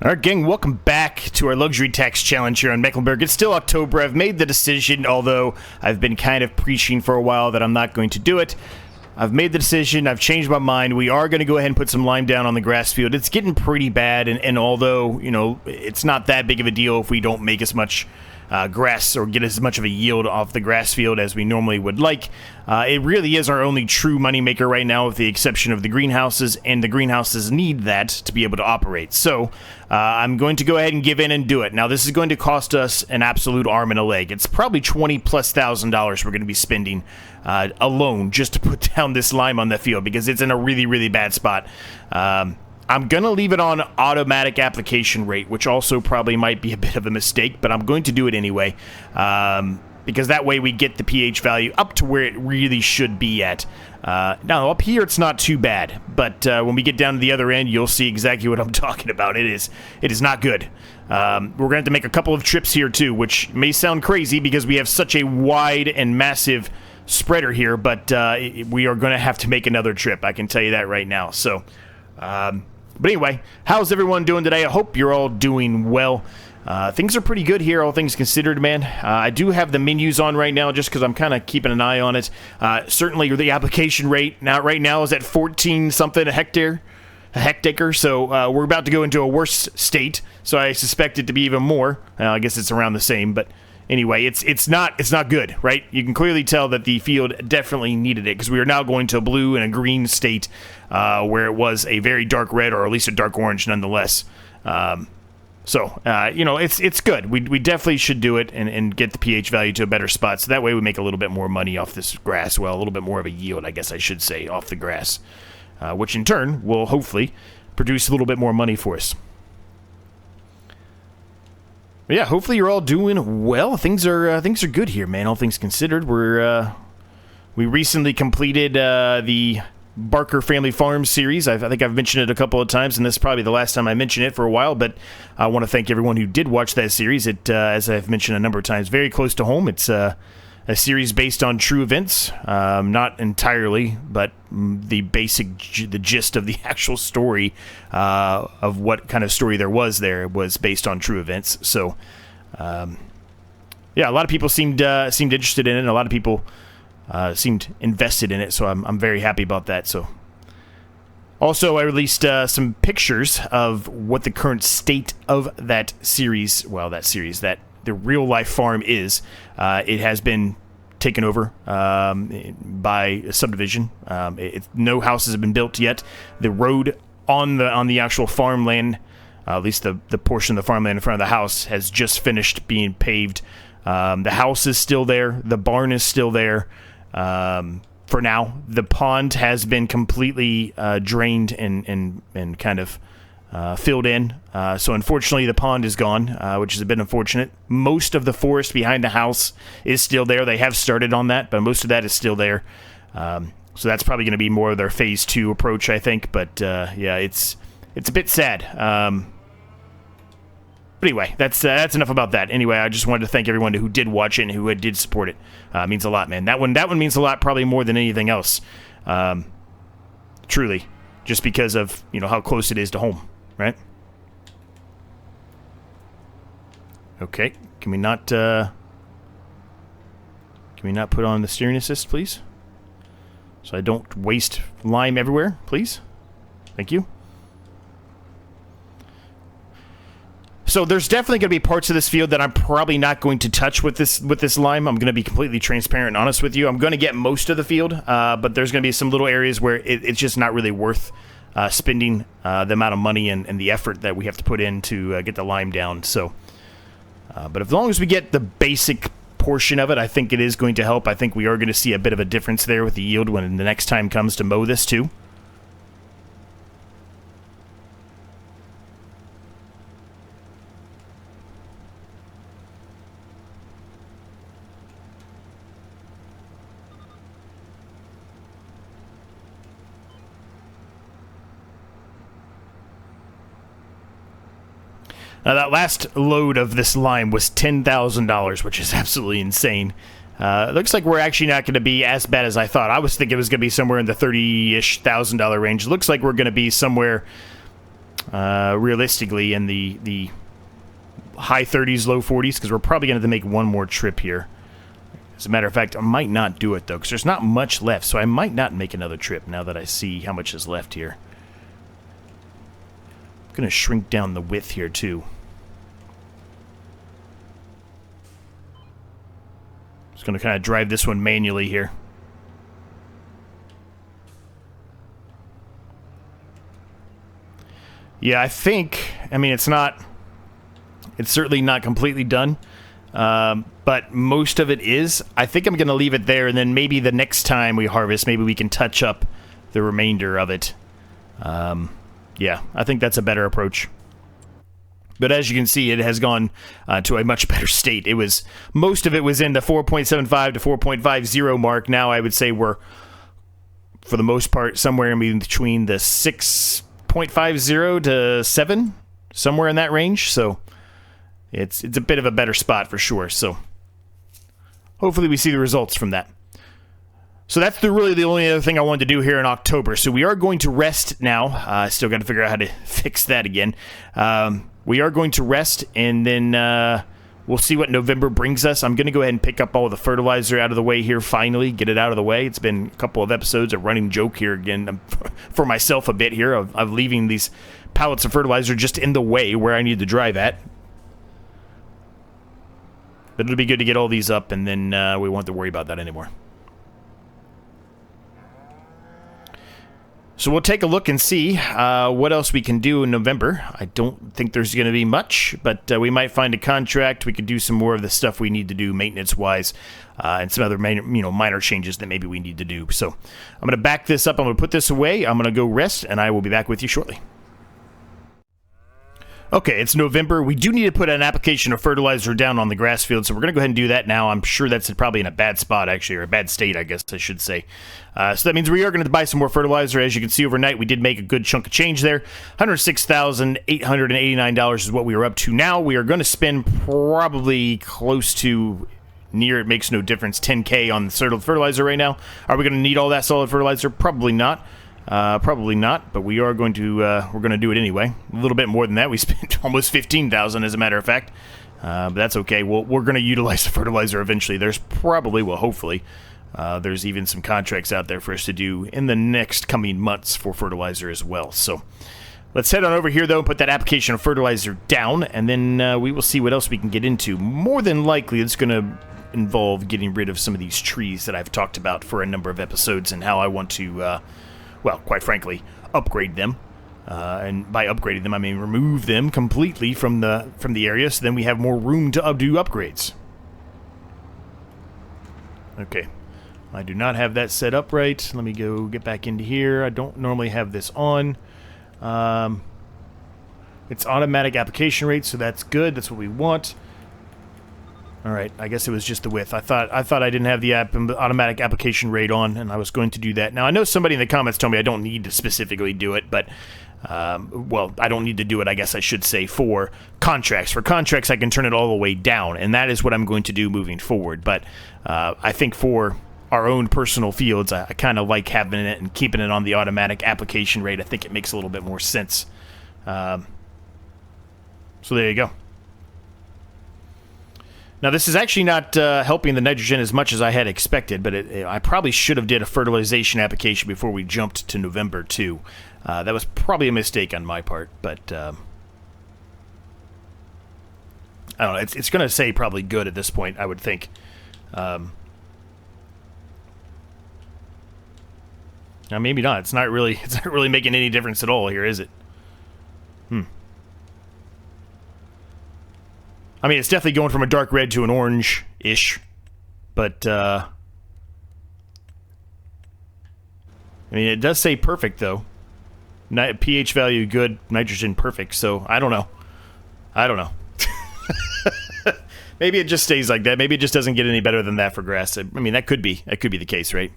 Alright gang, welcome back to our luxury tax challenge here on Mecklenburg. It's still October. I've made the decision, although I've been kind of preaching for a while that I'm not going to do it. I've made the decision, I've changed my mind. We are going to go ahead and put some lime down on the grass field. It's getting pretty bad, and although, you know, it's not that big of a deal if we don't make as much grass or get as much of a yield off the grass field as we normally would like. It really is our only true moneymaker right now, with the exception of the greenhouses, and the greenhouses need that to be able to operate. So I'm going to go ahead and give in and do it. Now, this is going to cost us an absolute arm and a leg. It's probably $20,000+ we're going to be spending alone just to put down this lime on the field, because it's in a really, really bad spot. I'm going to leave it on automatic application rate, which also probably might be a bit of a mistake, but I'm going to do it anyway, because that way we get the pH value up to where it really should be at. Now, up here, it's not too bad, but when we get down to the other end, you'll see exactly what I'm talking about. It is not good. We're going to have to make a couple of trips here, too, which may sound crazy because we have such a wide and massive spreader here, but we are going to have to make another trip. I can tell you that right now. So, but anyway, how's everyone doing today? I hope you're all doing well. Things are pretty good here, all things considered, man. I do have the menus on right now just because I'm kind of keeping an eye on it. Certainly, the application rate right now is at 14-something a hectare. So we're about to go into a worse state. So I suspect it to be even more. I guess it's around the same, but anyway, it's not good, right? You can clearly tell that the field definitely needed it, because we are now going to a blue and a green state, where it was a very dark red, or at least a dark orange nonetheless. So, you know, it's good. We definitely should do it and get the pH value to a better spot, so that way we make a little bit more money off this grass. Well, a little bit more of a yield, I guess I should say, off the grass, which in turn will hopefully produce a little bit more money for us. But yeah, hopefully you're all doing well. Things are good here, man. All things considered, we recently completed the Barker Family Farms series. I think I've mentioned it a couple of times, and this is probably the last time I mention it for a while, but I want to thank everyone who did watch that series. It, as I've mentioned a number of times, very close to home. It's a series based on true events, not entirely, but the gist of the actual story of what kind of story there was based on true events. So, yeah, a lot of people seemed interested in it, and a lot of people seemed invested in it, so I'm very happy about that. So, also, I released some pictures of what the current state of that the real-life farm is. It has been taken over by a subdivision. No houses have been built yet. The road on the actual farmland, at least the portion of the farmland in front of the house, has just finished being paved. The house is still there. The barn is still there. For now, the pond has been completely drained and kind of filled in. So unfortunately, the pond is gone, which is a bit unfortunate. Most of the forest behind the house is still there. They have started on that, but most of that is still there. So that's probably going to be more of their phase 2 approach, I think. But yeah, it's a bit sad. But anyway, that's enough about that. Anyway, I just wanted to thank everyone who did watch it and who did support it. It means a lot, man. That one means a lot, probably more than anything else. Truly, just because of, you know, how close it is to home, right? Okay, can we not put on the steering assist, please? So I don't waste lime everywhere, please. Thank you. So there's definitely going to be parts of this field that I'm probably not going to touch with this lime. I'm going to be completely transparent and honest with you. I'm going to get most of the field, but there's going to be some little areas where it's just not really worth spending the amount of money and the effort that we have to put in to get the lime down. So, but as long as we get the basic portion of it, I think it is going to help. I think we are going to see a bit of a difference there with the yield when the next time comes to mow this too. Now, that last load of this lime was $10,000, which is absolutely insane. It looks like we're actually not going to be as bad as I thought. I was thinking it was going to be somewhere in the $30,000 range. It looks like we're going to be somewhere realistically in the high 30s, low 40s, because we're probably going to have to make one more trip here. As a matter of fact, I might not do it, though, because there's not much left, so I might not make another trip now that I see how much is left here. I'm going to shrink down the width here, too. Just going to kind of drive this one manually here. Yeah, I think, I mean, it's certainly not completely done, but most of it is. I think I'm going to leave it there, and then maybe the next time we harvest, maybe we can touch up the remainder of it. Yeah, I think that's a better approach. But as you can see, it has gone to a much better state. Most of it was in the 4.75 to 4.50 mark. Now I would say we're, for the most part, somewhere in between the 6.50 to 7, somewhere in that range. So it's a bit of a better spot for sure. So hopefully we see the results from that. So that's really the only other thing I wanted to do here in October. So we are going to rest now. Still got to figure out how to fix that again. We are going to rest, and then we'll see what November brings us. I'm going to go ahead and pick up all the fertilizer out of the way here finally, get it out of the way. It's been a couple of episodes, a running joke here again for myself a bit here of leaving these pallets of fertilizer just in the way where I need to drive at. But it'll be good to get all these up, and then we won't have to worry about that anymore. So we'll take a look and see what else we can do in November. I don't think there's going to be much, but we might find a contract. We could do some more of the stuff we need to do maintenance-wise, and some other minor changes that maybe we need to do. So I'm going to back this up. I'm going to put this away. I'm going to go rest, and I will be back with you shortly. Okay, it's November. We do need to put an application of fertilizer down on the grass field, so we're going to go ahead and do that now. I'm sure that's probably in a bad spot, actually, or a bad state, I guess I should say. So that means we are going to buy some more fertilizer. As you can see overnight, we did make a good chunk of change there. $106,889 is what we are up to now. We are going to spend probably close to near, it makes no difference, $10K on the solid fertilizer right now. Are we going to need all that solid fertilizer? Probably not. Probably not, but we are going to we're going to do it anyway. A little bit more than that. We spent almost $15,000 as a matter of fact, but that's okay. We're going to utilize the fertilizer eventually. There's probably, well, hopefully, there's even some contracts out there for us to do in the next coming months for fertilizer as well. So let's head on over here though and put that application of fertilizer down, and then we will see what else we can get into. More than likely, it's going to involve getting rid of some of these trees that I've talked about for a number of episodes and how I want to. Well, quite frankly, upgrade them. And by upgrading them, I mean remove them completely from the area, so then we have more room to do upgrades. Okay. I do not have that set up right. Let me go get back into here. I don't normally have this on. It's automatic application rate, so that's good. That's what we want. Alright, I guess it was just the width. I thought I didn't have the automatic application rate on, and I was going to do that. Now, I know somebody in the comments told me I don't need to specifically do it, but, well, I don't need to do it, I guess I should say, for contracts. For contracts, I can turn it all the way down, and that is what I'm going to do moving forward. But I think for our own personal fields, I kind of like having it and keeping it on the automatic application rate. I think it makes a little bit more sense. So there you go. Now, this is actually not helping the nitrogen as much as I had expected, but I probably should have did a fertilization application before we jumped to November, too. That was probably a mistake on my part, but I don't know. It's going to say probably good at this point, I would think. Now, maybe not. It's not really making any difference at all here, is it? I mean, it's definitely going from a dark red to an orange-ish, but, I mean, it does say perfect, though. pH value good, nitrogen perfect, so I don't know. Maybe it just stays like that. Maybe it just doesn't get any better than that for grass. I mean, that could be the case, right?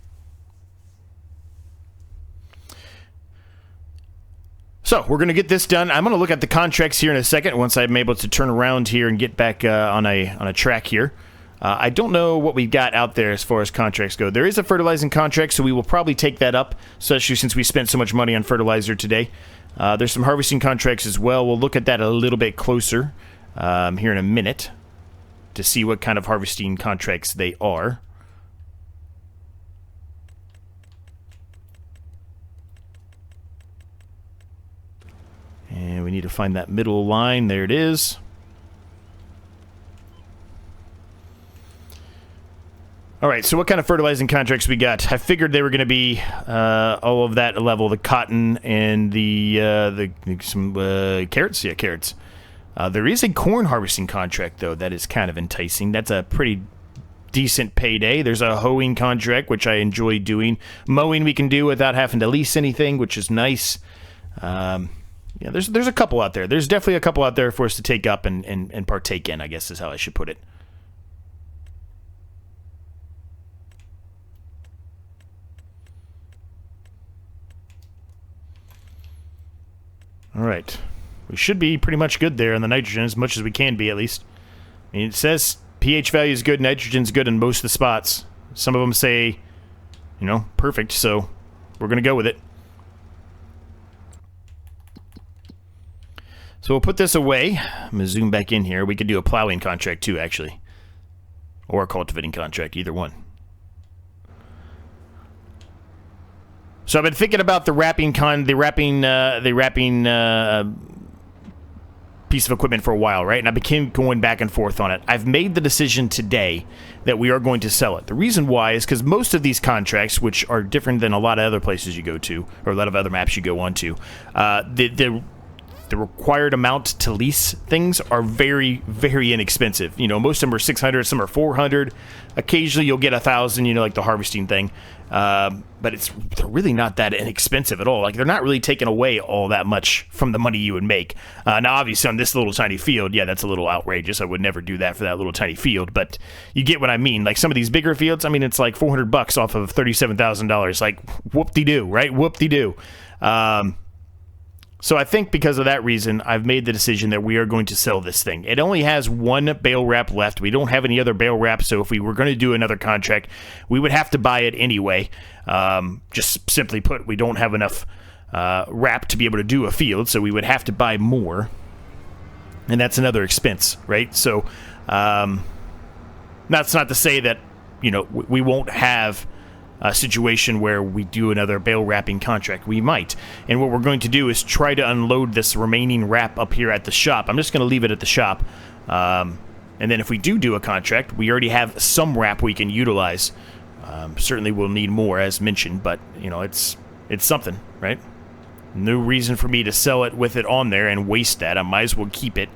So, we're going to get this done. I'm going to look at the contracts here in a second once I'm able to turn around here and get back on a track here. I don't know what we've got out there as far as contracts go. There is a fertilizing contract, so we will probably take that up, especially since we spent so much money on fertilizer today. There's some harvesting contracts as well. We'll look at that a little bit closer here in a minute to see what kind of harvesting contracts they are. And we need to find that middle line. There it is. All right, so what kind of fertilizing contracts we got? I figured they were going to be all of that level, the cotton and some carrots. Yeah, carrots. There is a corn harvesting contract, though, that is kind of enticing. That's a pretty decent payday. There's a hoeing contract, which I enjoy doing. Mowing we can do without having to lease anything, which is nice. Yeah, there's a couple out there. There's definitely a couple out there for us to take up and partake in, I guess is how I should put it. All right. We should be pretty much good there on the nitrogen, as much as we can be, at least. I mean, it says pH value is good, nitrogen's good in most of the spots. Some of them say, you know, perfect, so we're going to go with it. So we'll put this away. I'm going to zoom back in here. We could do a plowing contract too, actually. Or a cultivating contract, either one. So I've been thinking about the wrapping piece of equipment for a while, right? And I became going back and forth on it. I've made the decision today that we are going to sell it. The reason why is because most of these contracts, which are different than a lot of other places you go to, or a lot of other maps you go onto, the required amount to lease things are very, very inexpensive. You know, most of them are 600, some are 400. Occasionally you'll get 1,000, you know, like the harvesting thing. But they're really not that inexpensive at all. Like, they're not really taking away all that much from the money you would make. Now, obviously, on this little tiny field, yeah, that's a little outrageous. I would never do that for that little tiny field. But you get what I mean. Like, some of these bigger fields, I mean, it's like $400 off of $37,000. Like, whoop-de-doo, right? Whoop-de-doo. So I think because of that reason, I've made the decision that we are going to sell this thing. It only has one bale wrap left. We don't have any other bale wrap, so if we were going to do another contract, we would have to buy it anyway. Just simply put, we don't have enough wrap to be able to do a field, so we would have to buy more. And that's another expense, right? So that's not to say that, you know, we won't have a situation where we do another bale wrapping contract. We might. And what we're going to do is try to unload this remaining wrap up here at the shop. I'm just going to leave it at the shop. And then if we do a contract, we already have some wrap we can utilize. Certainly we'll need more, as mentioned, but, you know, it's something, right? No reason for me to sell it with it on there and waste that. I might as well keep it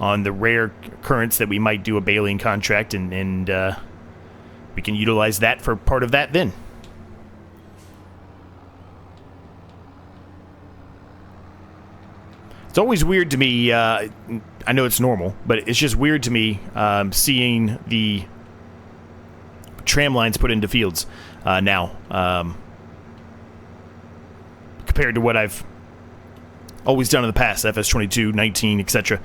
on the rare occurrence that we might do a baling contract, and we can utilize that for part of that then. It's always weird to me, I know it's normal, but it's just weird to me seeing the tram lines put into fields now, compared to what I've always done in the past, FS22, 19, etc.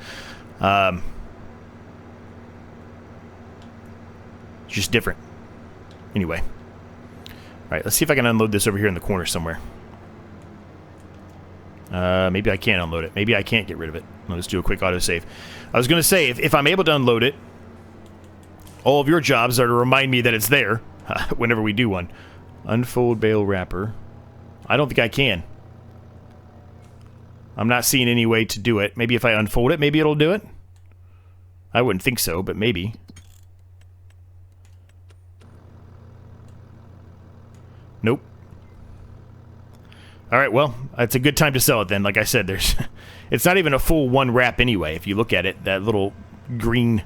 Just different. Anyway. Alright, let's see if I can unload this over here in the corner somewhere. Maybe I can't unload it. Maybe I can't get rid of it. I'll just do a quick autosave. I was going to say, if I'm able to unload it, all of your jobs are to remind me that it's there whenever we do one. Unfold bale wrapper. I don't think I can. I'm not seeing any way to do it. Maybe if I unfold it, maybe it'll do it? I wouldn't think so, but maybe. Nope. Alright, well, it's a good time to sell it then. Like I said, it's not even a full one wrap anyway. If you look at it, that little green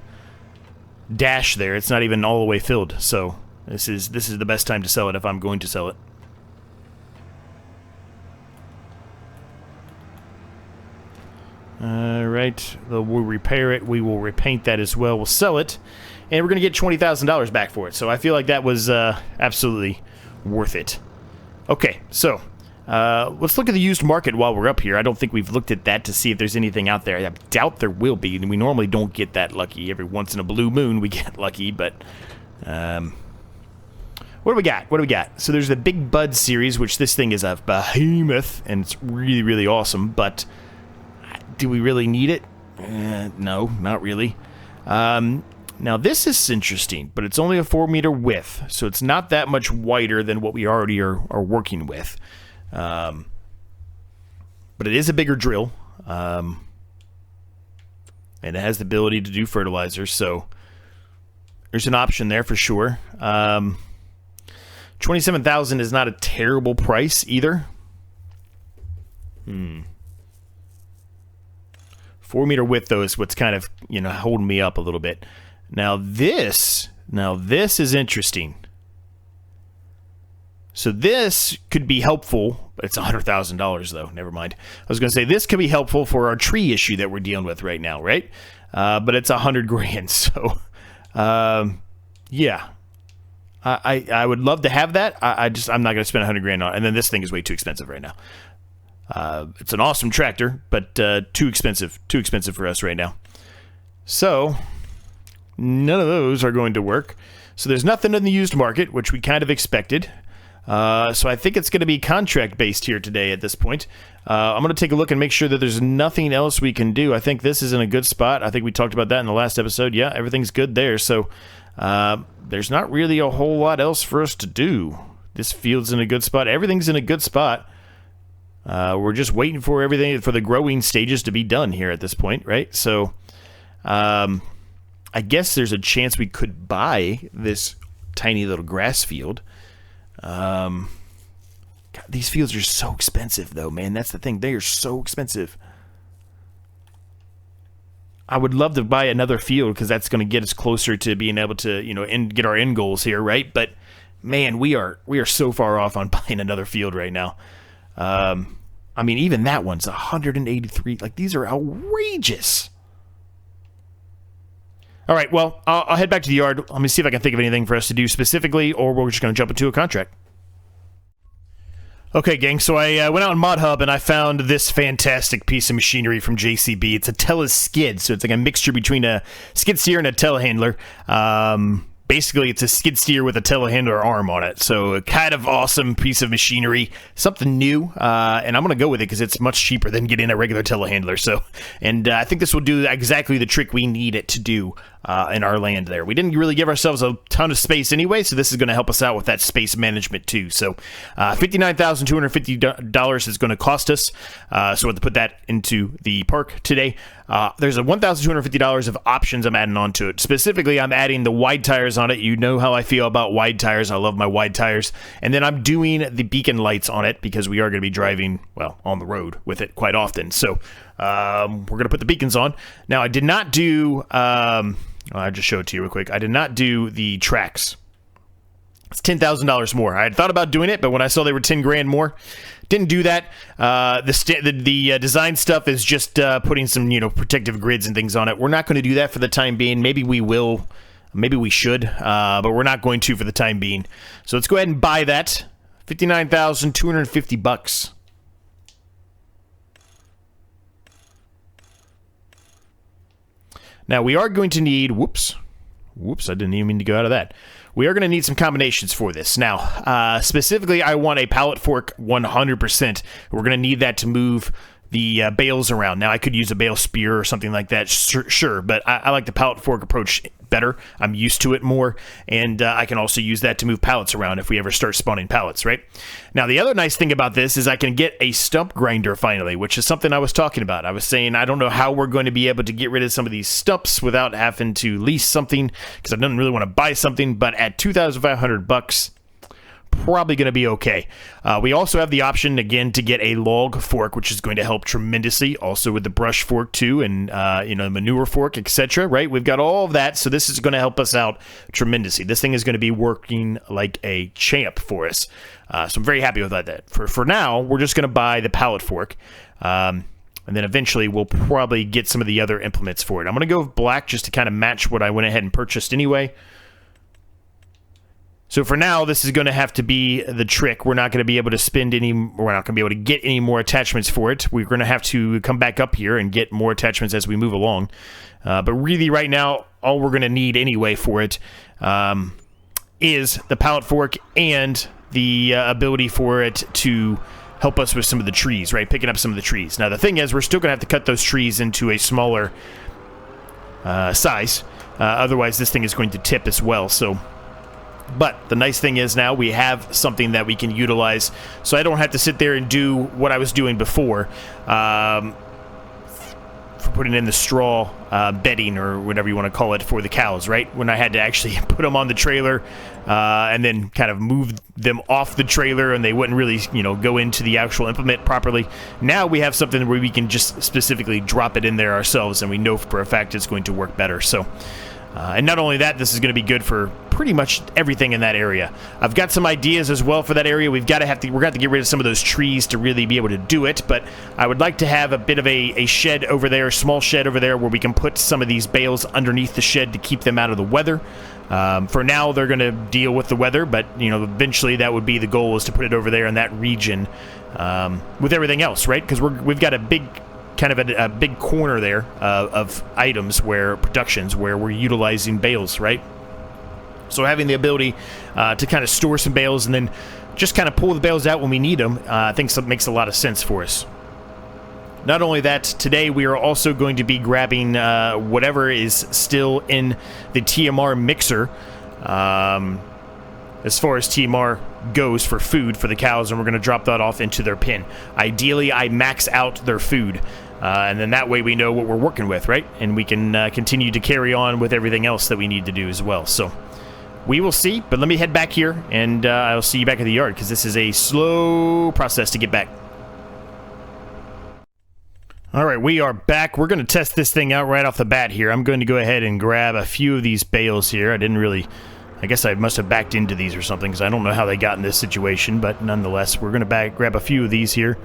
dash there, it's not even all the way filled. So this is the best time to sell it if I'm going to sell it. Alright, we'll repair it. We will repaint that as well. We'll sell it, and we're going to get $20,000 back for it. So I feel like that was absolutely worth it. Okay, so let's look at the used market while we're up here. I don't think we've looked at that to see if there's anything out there. I doubt there will be. We normally don't get that lucky. Every once in a blue moon we get lucky, but What do we got? What do we got? So there's the Big Bud series, which this thing is a behemoth, and it's really, really awesome. But do we really need it? No, not really. Now this is interesting, but it's only a 4-meter width, so it's not that much wider than what we already are working with. But it is a bigger drill, and it has the ability to do fertilizer, so there's an option there for sure. $27,000 is not a terrible price either. 4-meter width, though, is what's kind of, holding me up a little bit. Now this is interesting. So this could be helpful, but it's $100,000 though. Never mind. I was going to say this could be helpful for our tree issue that we're dealing with right now, right? But it's $100,000. So, yeah, I would love to have that. I'm not going to spend $100,000 on it. And then this thing is way too expensive right now. It's an awesome tractor, but too expensive for us right now. So none of those are going to work. So there's nothing in the used market, which we kind of expected. So I think it's going to be contract-based here today at this point. I'm going to take a look and make sure that there's nothing else we can do. I think this is in a good spot. I think we talked about that in the last episode. Yeah, everything's good there. So there's not really a whole lot else for us to do. This field's in a good spot. Everything's in a good spot. We're just waiting for everything, for the growing stages to be done here at this point, right? So I guess there's a chance we could buy this tiny little grass field. God, these fields are so expensive, though, man. That's the thing. They are so expensive. I would love to buy another field because that's going to get us closer to being able to, get our end goals here, right? But man, we are so far off on buying another field right now. I mean, even that one's 183. Like, these are outrageous. All right, well, I'll head back to the yard. Let me see if I can think of anything for us to do specifically, or we're just going to jump into a contract. Okay, gang, so I went out on ModHub, and I found this fantastic piece of machinery from JCB. It's a Teleskid, so it's like a mixture between a skid steer and a telehandler. Basically, it's a skid steer with a telehandler arm on it. So a kind of awesome piece of machinery, something new, and I'm going to go with it because it's much cheaper than getting a regular telehandler. So, and I think this will do exactly the trick we need it to do in our land there. We didn't really give ourselves a ton of space anyway, so this is going to help us out with that space management too. So $59,250 is going to cost us. So we'll have to put that into the park today. There's a $1,250 of options I'm adding on to it. Specifically, I'm adding the wide tires on it. You know how I feel about wide tires. I love my wide tires. And then I'm doing the beacon lights on it because we are going to be driving, well, on the road with it quite often. So we're going to put the beacons on. Now, I did not do... I'll just show it to you real quick. I did not do the tracks. It's $10,000 more. I had thought about doing it, but when I saw they were $10,000 more, didn't do that. The design stuff is just putting some protective grids and things on it. We're not going to do that for the time being. Maybe we will. Maybe we should, but we're not going to for the time being. So let's go ahead and buy that. $59,250. Now, we are going to need... Whoops, I didn't even mean to go out of that. We are going to need some combinations for this. Now, specifically, I want a pallet fork 100%. We're going to need that to move the bales around. Now, I could use a bale spear or something like that, sure, but I like the pallet fork approach better. I'm used to it more, and I can also use that to move pallets around if we ever start spawning pallets, right? Now, the other nice thing about this is I can get a stump grinder finally, which is something I was talking about. I was saying I don't know how we're going to be able to get rid of some of these stumps without having to lease something, because I don't really want to buy something, but at $2,500, probably going to be okay. We also have the option, again, to get a log fork, which is going to help tremendously. Also with the brush fork, too, and, manure fork, etc., right? We've got all of that, so this is going to help us out tremendously. This thing is going to be working like a champ for us. So I'm very happy with that. For now, we're just going to buy the pallet fork. And then eventually we'll probably get some of the other implements for it. I'm going to go with black just to kind of match what I went ahead and purchased anyway. So for now, this is going to have to be the trick. We're not going to be able to we're not going to be able to get any more attachments for it. We're going to have to come back up here and get more attachments as we move along. But really right now, all we're going to need anyway for it is the pallet fork and the ability for it to help us with some of the trees, right? Picking up some of the trees. Now, the thing is, we're still going to have to cut those trees into a smaller size. Otherwise, this thing is going to tip as well. So, but the nice thing is now we have something that we can utilize, so I don't have to sit there and do what I was doing before. For putting in the straw bedding or whatever you want to call it for the cows, right? When I had to actually put them on the trailer and then kind of move them off the trailer and they wouldn't really, go into the actual implement properly. Now we have something where we can just specifically drop it in there ourselves, and we know for a fact it's going to work better. So, and not only that, this is going to be good for pretty much everything in that area. I've got some ideas as well for that area. We're going to have to get rid of some of those trees to really be able to do it, but I would like to have a bit of a shed over there, a small shed over there, where we can put some of these bales underneath the shed to keep them out of the weather. For now, they're going to deal with the weather, but eventually that would be the goal, is to put it over there in that region with everything else, right? Because we've got a big kind of a big corner there of items where we're utilizing bales, right? So having the ability to kind of store some bales and then just kind of pull the bales out when we need them, I think makes a lot of sense for us. Not only that, today we are also going to be grabbing whatever is still in the TMR mixer as far as TMR goes for food for the cows, and we're going to drop that off into their pen. Ideally, I max out their food, and then that way we know what we're working with, right? And we can continue to carry on with everything else that we need to do as well. So we will see, but let me head back here, and I'll see you back at the yard, because this is a slow process to get back. All right, we are back. We're going to test this thing out right off the bat here. I'm going to go ahead and grab a few of these bales here. I guess I must have backed into these or something, because I don't know how they got in this situation, but nonetheless, we're going to grab a few of these here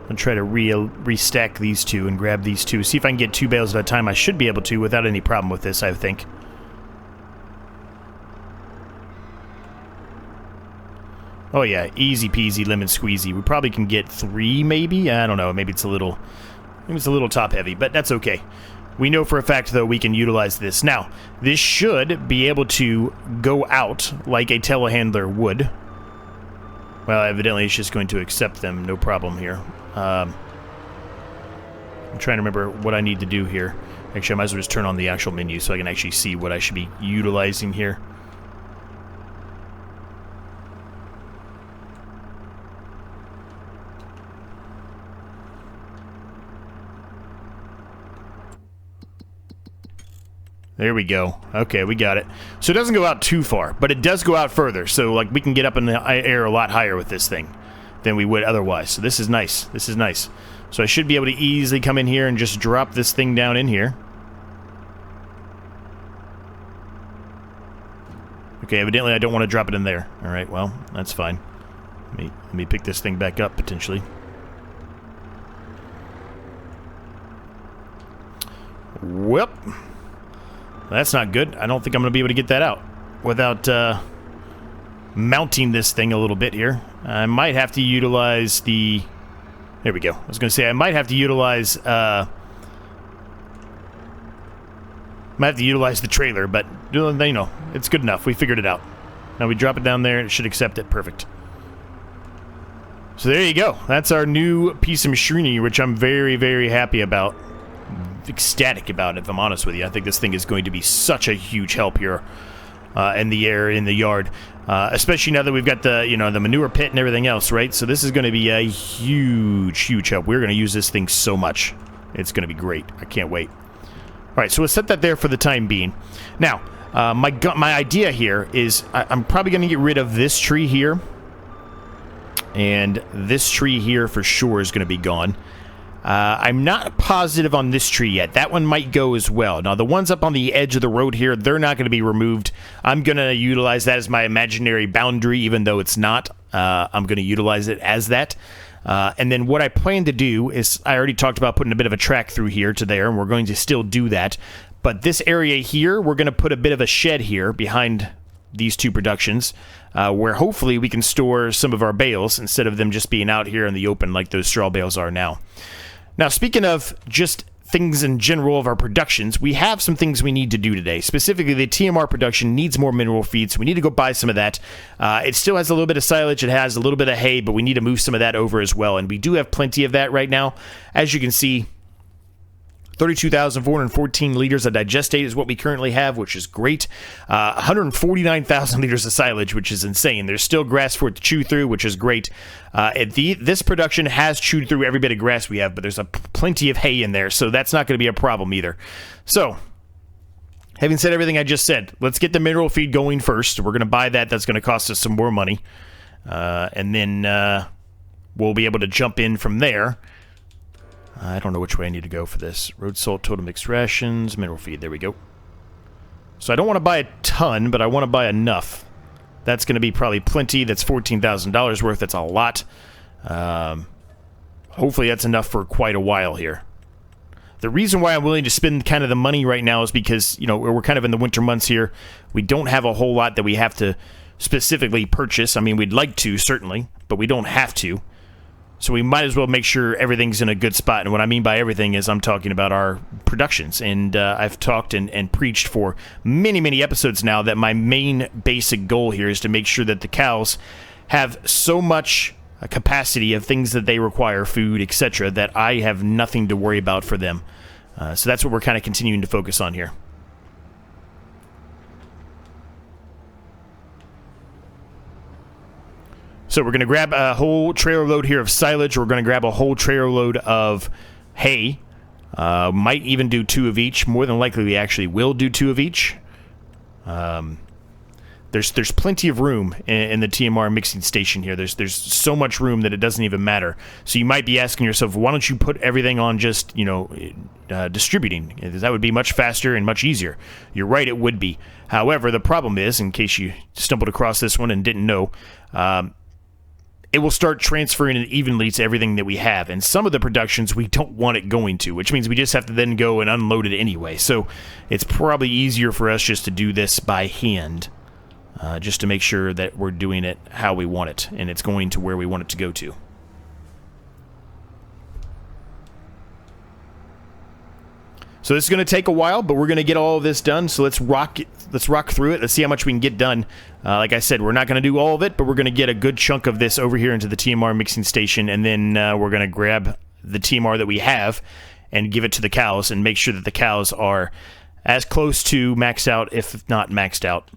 and try to restack these two and grab these two. See if I can get 2 bales at a time. I should be able to without any problem with this, I think. Oh yeah, easy peasy lemon squeezy. We probably can get 3 maybe? I don't know, maybe it's a little top heavy, but that's okay. We know for a fact, though, we can utilize this. Now, this should be able to go out like a telehandler would. Well, evidently it's just going to accept them, no problem here. I'm trying to remember what I need to do here. Actually, I might as well just turn on the actual menu so I can actually see what I should be utilizing here. There we go. Okay, we got it. So it doesn't go out too far, but it does go out further. So, like, we can get up in the air a lot higher with this thing than we would otherwise. So this is nice. This is nice. So I should be able to easily come in here and just drop this thing down in here. Okay, evidently I don't want to drop it in there. All right, well, that's fine. Let me pick this thing back up, potentially. Whoop. That's not good. I don't think I'm going to be able to get that out without mounting this thing a little bit here. I might have to utilize the... There we go. I was going to say I might have to utilize... the trailer, but, it's good enough. We figured it out. Now we drop it down there, and it should accept it. Perfect. So there you go. That's our new piece of machinery, which I'm very, very happy about. Ecstatic about it, if I'm honest with you. I think this thing is going to be such a huge help here in the yard, especially now that we've got the the manure pit and everything else, right? So this is going to be a huge help. We're going to use this thing so much. It's going to be great. I can't wait. All right, so we'll set that there for the time being. Now, my idea here is I'm probably going to get rid of this tree here, and this tree here for sure is going to be gone. I'm not positive on this tree yet. That one might go as well. Now, the ones up on the edge of the road here, they're not going to be removed. I'm going to utilize that as my imaginary boundary, even though it's not. I'm going to utilize it as that. And then what I plan to do is, I already talked about putting a bit of a track through here to there, and we're going to still do that. But this area here, we're going to put a bit of a shed here behind these two productions, where hopefully we can store some of our bales instead of them just being out here in the open like those straw bales are now. Now, speaking of just things in general of our productions, we have some things we need to do today. Specifically, the TMR production needs more mineral feed, so we need to go buy some of that. It still has a little bit of silage, it has a little bit of hay, but we need to move some of that over as well, and we do have plenty of that right now. As you can see, 32,414 liters of digestate is what we currently have, which is great. 149,000 liters of silage, which is insane. There's still grass for it to chew through, which is great. This production has chewed through every bit of grass we have, but there's plenty of hay in there, so that's not going to be a problem either. So, having said everything I just said, let's get the mineral feed going first. We're going to buy that. That's going to cost us some more money. And then we'll be able to jump in from there. I don't know which way I need to go for this. Road salt, total mixed rations, mineral feed. There we go. So I don't want to buy a ton, but I want to buy enough. That's going to be probably plenty. That's $14,000 worth. That's a lot. Hopefully that's enough for quite a while here. The reason why I'm willing to spend kind of the money right now is because, you know, we're kind of in the winter months here. We don't have a whole lot that we have to specifically purchase. I mean, we'd like to, certainly, but we don't have to. So we might as well make sure everything's in a good spot. And what I mean by everything is I'm talking about our productions. And I've talked and preached for many, many episodes now that my main basic goal here is to make sure that the cows have so much capacity of things that they require, food, etc., that I have nothing to worry about for them. So that's what we're kind of continuing to focus on here. So we're going to grab a whole trailer load here of silage. We're going to grab a whole trailer load of hay. Might even do 2 of each. More than likely, we actually will do 2 of each. There's plenty of room in the TMR mixing station here. There's so much room that it doesn't even matter. So you might be asking yourself, why don't you put everything on just, you know, distributing? That would be much faster and much easier. You're right, it would be. However, the problem is, in case you stumbled across this one and didn't know, it will start transferring it evenly to everything that we have. And some of the productions we don't want it going to, which means we just have to then go and unload it anyway. So it's probably easier for us just to do this by hand, just to make sure that we're doing it how we want it and it's going to where we want it to go to. So this is going to take a while, but we're going to get all of this done. So let's rock through it. Let's see how much we can get done. Like I said, we're not going to do all of it, but we're going to get a good chunk of this over here into the TMR mixing station, and then we're going to grab the TMR that we have and give it to the cows and make sure that the cows are as close to maxed out, if not maxed out.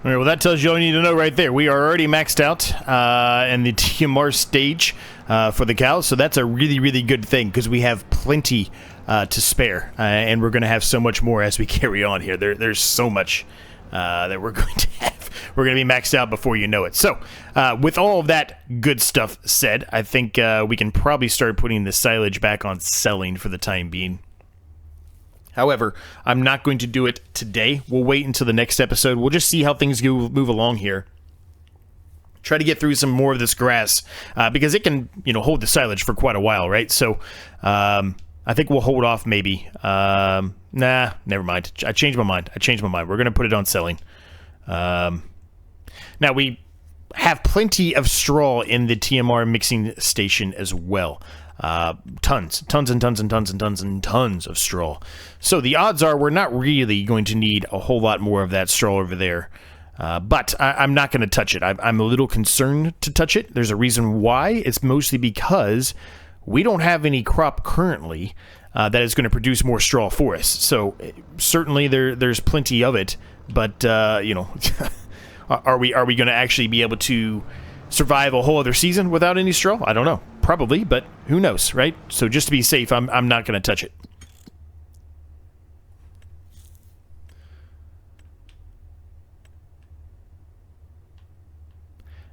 All right, well, that tells you all you need to know right there. We are already maxed out in the TMR stage for the cows, so that's a really, really good thing because we have plenty to spare, and we're going to have so much more as we carry on here. There's so much that we're going to have. We're going to be maxed out before you know it. So, with all of that good stuff said, I think we can probably start putting the silage back on selling for the time being. However, I'm not going to do it today. We'll wait until the next episode. We'll just see how things move along here. Try to get through some more of this grass because it can, hold the silage for quite a while, right? So I think we'll hold off maybe. Nah, never mind. I changed my mind. We're going to put it on selling. Now, we have plenty of straw in the TMR mixing station as well. Tons of straw. So the odds are we're not really going to need a whole lot more of that straw over there. But I'm not going to touch it. I'm a little concerned to touch it. There's a reason why. It's mostly because we don't have any crop currently that is going to produce more straw for us. So certainly there's plenty of it. But, are we going to actually be able to survive a whole other season without any straw? I don't know. Probably, but who knows, right? So just to be safe, I'm not going to touch it.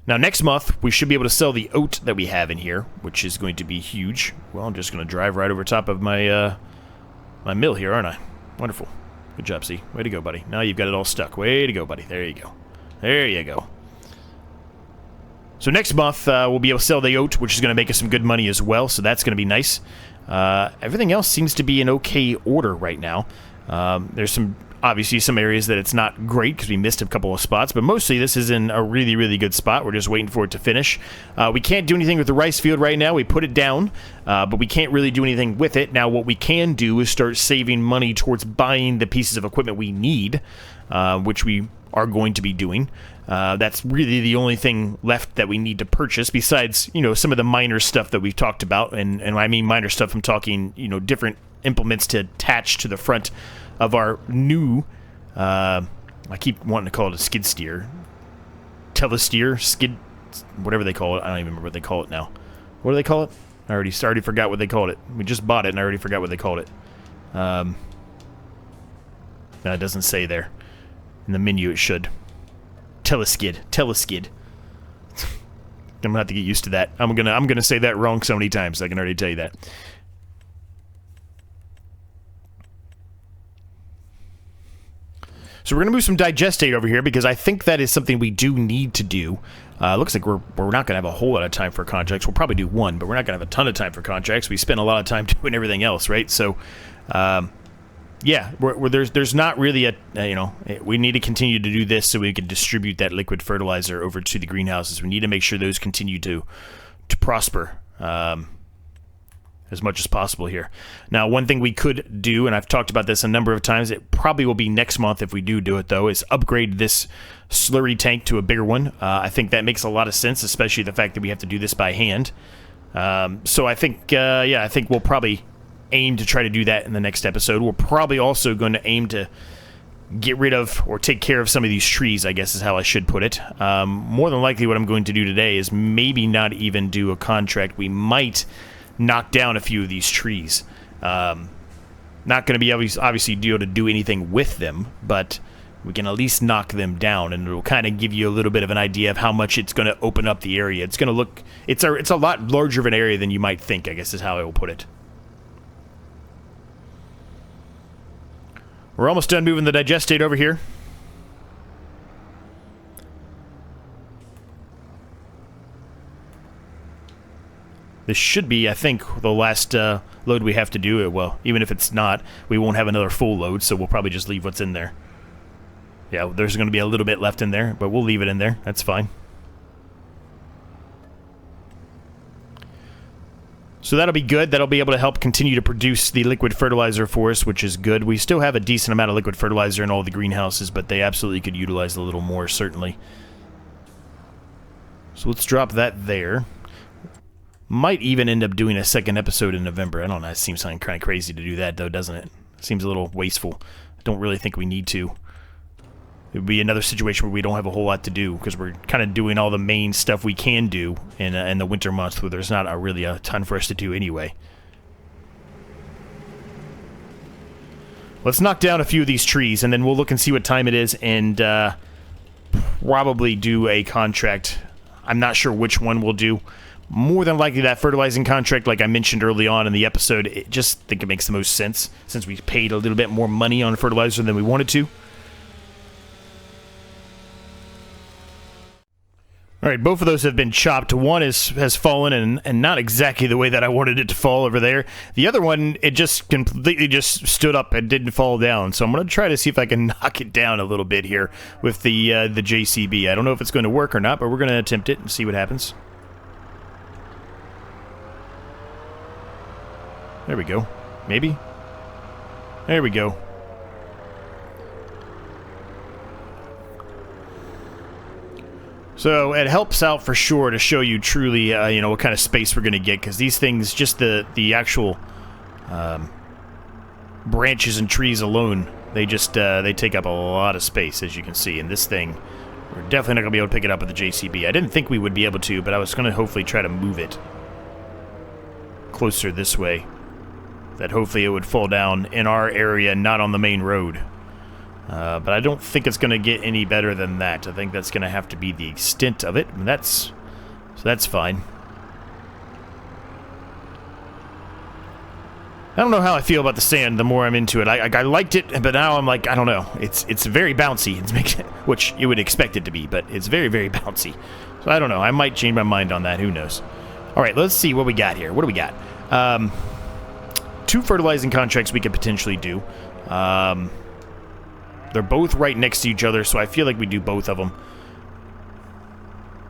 Now, next month, we should be able to sell the oat that we have in here, which is going to be huge. Well, I'm just going to drive right over top of my my mill here, aren't I? Wonderful. Good job, C. Way to go, buddy. Now you've got it all stuck. Way to go, buddy. There you go. There you go. So next month, we'll be able to sell the oat, which is going to make us some good money as well, so that's going to be nice. Everything else seems to be in okay order right now. There's obviously some areas that it's not great because we missed a couple of spots, but mostly this is in a really, really good spot. We're just waiting for it to finish. We can't do anything with the rice field right now. We put it down, but we can't really do anything with it. Now, what we can do is start saving money towards buying the pieces of equipment we need, which we are going to be doing. That's really the only thing left that we need to purchase besides, some of the minor stuff that we've talked about. And when I mean minor stuff, I'm talking, different implements to attach to the front of our new, I keep wanting to call it a skid steer. Telesteer, skid, whatever they call it. I don't even remember what they call it now. What do they call it? I already forgot what they called it. We just bought it and I already forgot what they called it. No, it doesn't say there. In the menu it should. Teleskid. I'm gonna have to get used to that. I'm gonna say that wrong so many times. I can already tell you that. So we're gonna move some digestate over here because I think that is something we do need to do. Looks like we're not gonna have a whole lot of time for contracts. We'll probably do one, but we're not gonna have a ton of time for contracts. We spend a lot of time doing everything else, right? So, yeah, there's not really we need to continue to do this so we can distribute that liquid fertilizer over to the greenhouses. We need to make sure those continue to prosper as much as possible here. Now, one thing we could do, and I've talked about this a number of times, it probably will be next month if we do it though, is upgrade this slurry tank to a bigger one. I think that makes a lot of sense, especially the fact that we have to do this by hand. So I think, I think we'll probably aim to try to do that in the next episode. We're probably also going to aim to get rid of or take care of some of these trees, I guess is how I should put it. More than likely what I'm going to do today is maybe not even do a contract. We might knock down a few of these trees. Not going to be obviously able to do anything with them, but we can at least knock them down, and it'll kind of give you a little bit of an idea of how much it's going to open up the area. It's going to look, it's a lot larger of an area than you might think, I guess is how I will put it. We're almost done moving the digestate over here. This should be, I think, the last load we have to do. Well, even if it's not, we won't have another full load, so we'll probably just leave what's in there. Yeah, there's going to be a little bit left in there, but we'll leave it in there. That's fine. So that'll be good. That'll be able to help continue to produce the liquid fertilizer for us, which is good. We still have a decent amount of liquid fertilizer in all the greenhouses, but they absolutely could utilize a little more, certainly. So let's drop that there. Might even end up doing a second episode in November. I don't know. It seems kind of crazy to do that, though, doesn't it? Seems a little wasteful. I don't really think we need to. It would be another situation where we don't have a whole lot to do because we're kind of doing all the main stuff we can do in the winter months where there's not really a ton for us to do anyway. Let's knock down a few of these trees, and then we'll look and see what time it is and probably do a contract. I'm not sure which one we'll do, more than likely that fertilizing contract, like I mentioned early on in the episode, I just think it makes the most sense since we paid a little bit more money on fertilizer than we wanted to. All right, both of those have been chopped. One has fallen and not exactly the way that I wanted it to fall over there. The other one, it just completely just stood up and didn't fall down. So I'm going to try to see if I can knock it down a little bit here with the JCB. I don't know if it's going to work or not, but we're going to attempt it and see what happens. There we go. Maybe? There we go. So it helps out for sure to show you truly, you know, what kind of space we're going to get, because these things, just the actual branches and trees alone, they just they take up a lot of space, as you can see. And this thing, we're definitely not going to be able to pick it up with the JCB. I didn't think we would be able to, but I was going to hopefully try to move it closer this way, that hopefully it would fall down in our area, not on the main road. But I don't think it's going to get any better than that. I think that's going to have to be the extent of it, and so that's fine. I don't know how I feel about the sand the more I'm into it. I liked it, but now I'm like, I don't know. It's very bouncy, which you would expect it to be, but it's very, very bouncy. So I don't know. I might change my mind on that. Who knows? All right, let's see what we got here. What do we got? 2 fertilizing contracts we could potentially do. They're both right next to each other, so I feel like we do both of them.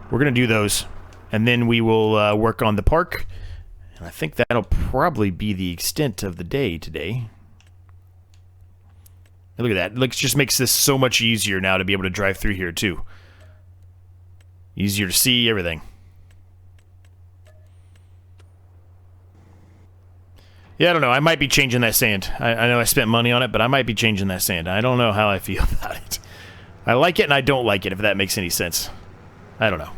We're going to do those, and then we will work on the park. And I think that'll probably be the extent of the day today. And look at that. It just makes this so much easier now to be able to drive through here, too. Easier to see everything. Yeah, I don't know. I might be changing that sand. I know I spent money on it, but I might be changing that sand. I don't know how I feel about it. I like it and I don't like it, if that makes any sense. I don't know.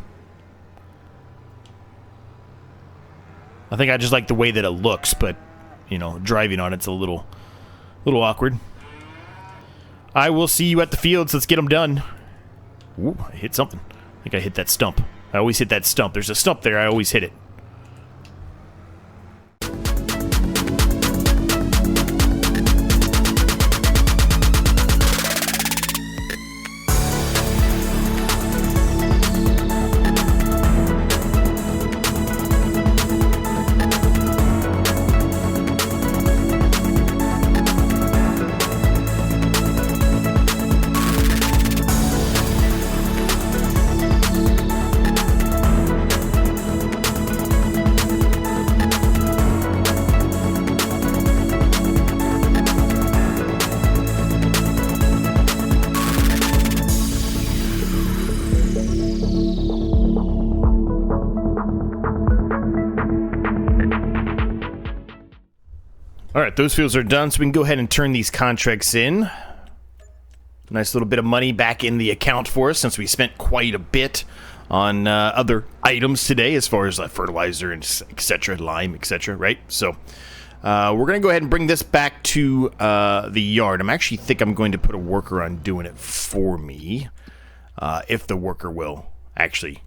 I think I just like the way that it looks, but, you know, driving on it's a little awkward. I will see you at the fields. Let's get them done. Ooh, I hit something. I think I hit that stump. I always hit that stump. There's a stump there. I always hit it. Alright, those fields are done, so we can go ahead and turn these contracts in. Nice little bit of money back in the account for us, since we spent quite a bit on other items today, as far as fertilizer and etc., lime, etc., right? So, we're going to go ahead and bring this back to the yard. I actually think I'm going to put a worker on doing it for me, if the worker will actually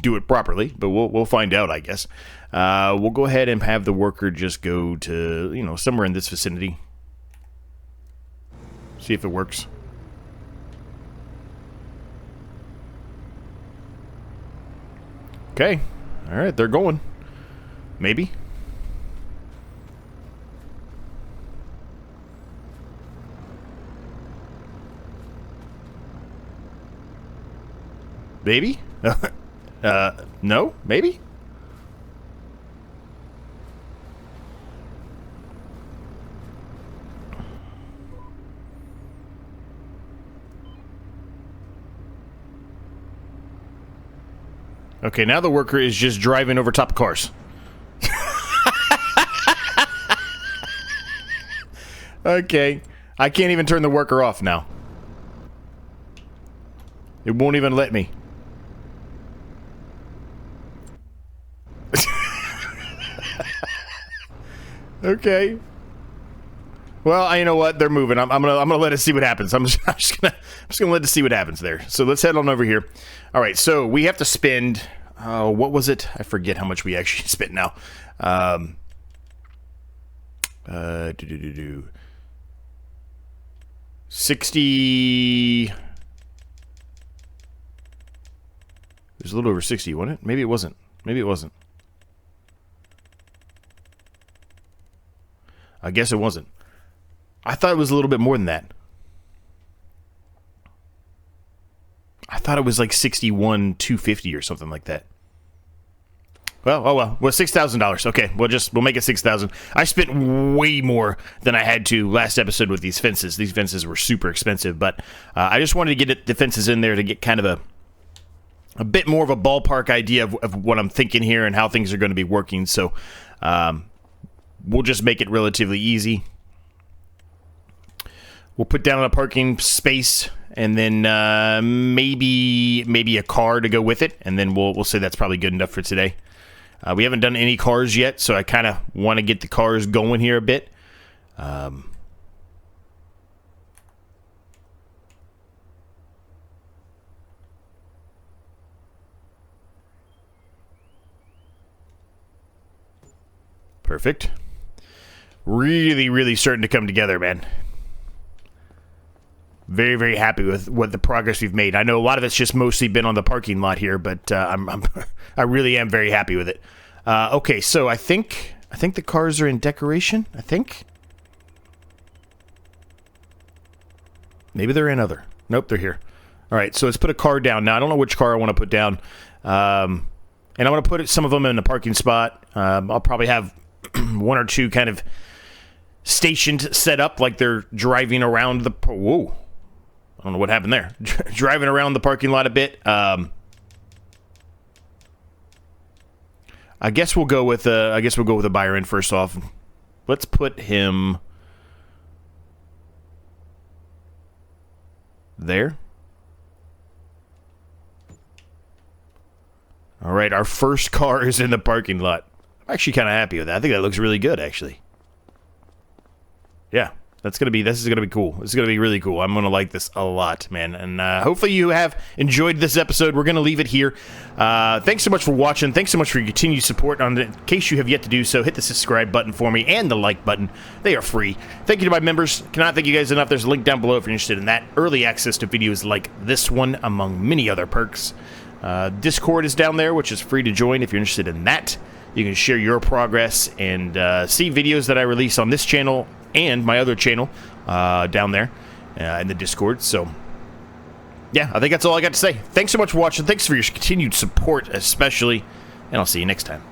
do it properly, but we'll find out, I guess. We'll go ahead and have the worker just go to, you know, somewhere in this vicinity. See if it works. Okay. Alright, they're going. Maybe. Maybe? No? Maybe? Okay, now the worker is just driving over top of cars. Okay. I can't even turn the worker off now. It won't even let me. Okay. Well, you know what? They're moving. I'm gonna let it see what happens. I'm just gonna let it see what happens there. So let's head on over here. All right. So we have to spend Oh, what was it? I forget how much we actually spent now. 60. It was a little over 60, wasn't it? Maybe it wasn't. Maybe it wasn't. I guess it wasn't. I thought it was a little bit more than that. I thought it was like 61,250 or something like that. Well, oh well. Well, $6,000. Okay, we'll make it 6,000. I spent way more than I had to last episode with these fences. These fences were super expensive, but I just wanted to get the fences in there to get kind of a bit more of a ballpark idea of what I'm thinking here and how things are going to be working. So we'll just make it relatively easy. We'll put down a parking space and then maybe a car to go with it, and then we'll say that's probably good enough for today. We haven't done any cars yet, so I kind of want to get the cars going here a bit. Perfect. Really, really starting to come together, man. Very, very happy with what the progress we've made. I know a lot of it's just mostly been on the parking lot here, but I really am very happy with it. Okay, so I think the cars are in decoration. I think. Maybe they're in other. Nope, they're here. All right, so let's put a car down. Now, I don't know which car I want to put down. And I want to put some of them in the parking spot. I'll probably have one or two kind of stationed set up like they're driving around the... Whoa. I don't know what happened there. Driving around the parking lot a bit. I guess we'll go with a buyer in first off. Let's put him there. All right, our first car is in the parking lot. I'm actually kind of happy with that. I think that looks really good, actually. Yeah. This is gonna be cool. This is gonna be really cool. I'm gonna like this a lot, man. And hopefully you have enjoyed this episode. We're gonna leave it here. Thanks so much for watching. Thanks so much for your continued support. In case you have yet to do so, hit the subscribe button for me and the like button. They are free. Thank you to my members. Cannot thank you guys enough. There's a link down below if you're interested in that. Early access to videos like this one, among many other perks. Discord is down there, which is free to join if you're interested in that. You can share your progress and see videos that I release on this channel and my other channel down there in the Discord. So, yeah, I think that's all I got to say. Thanks so much for watching. Thanks for your continued support, especially, and I'll see you next time.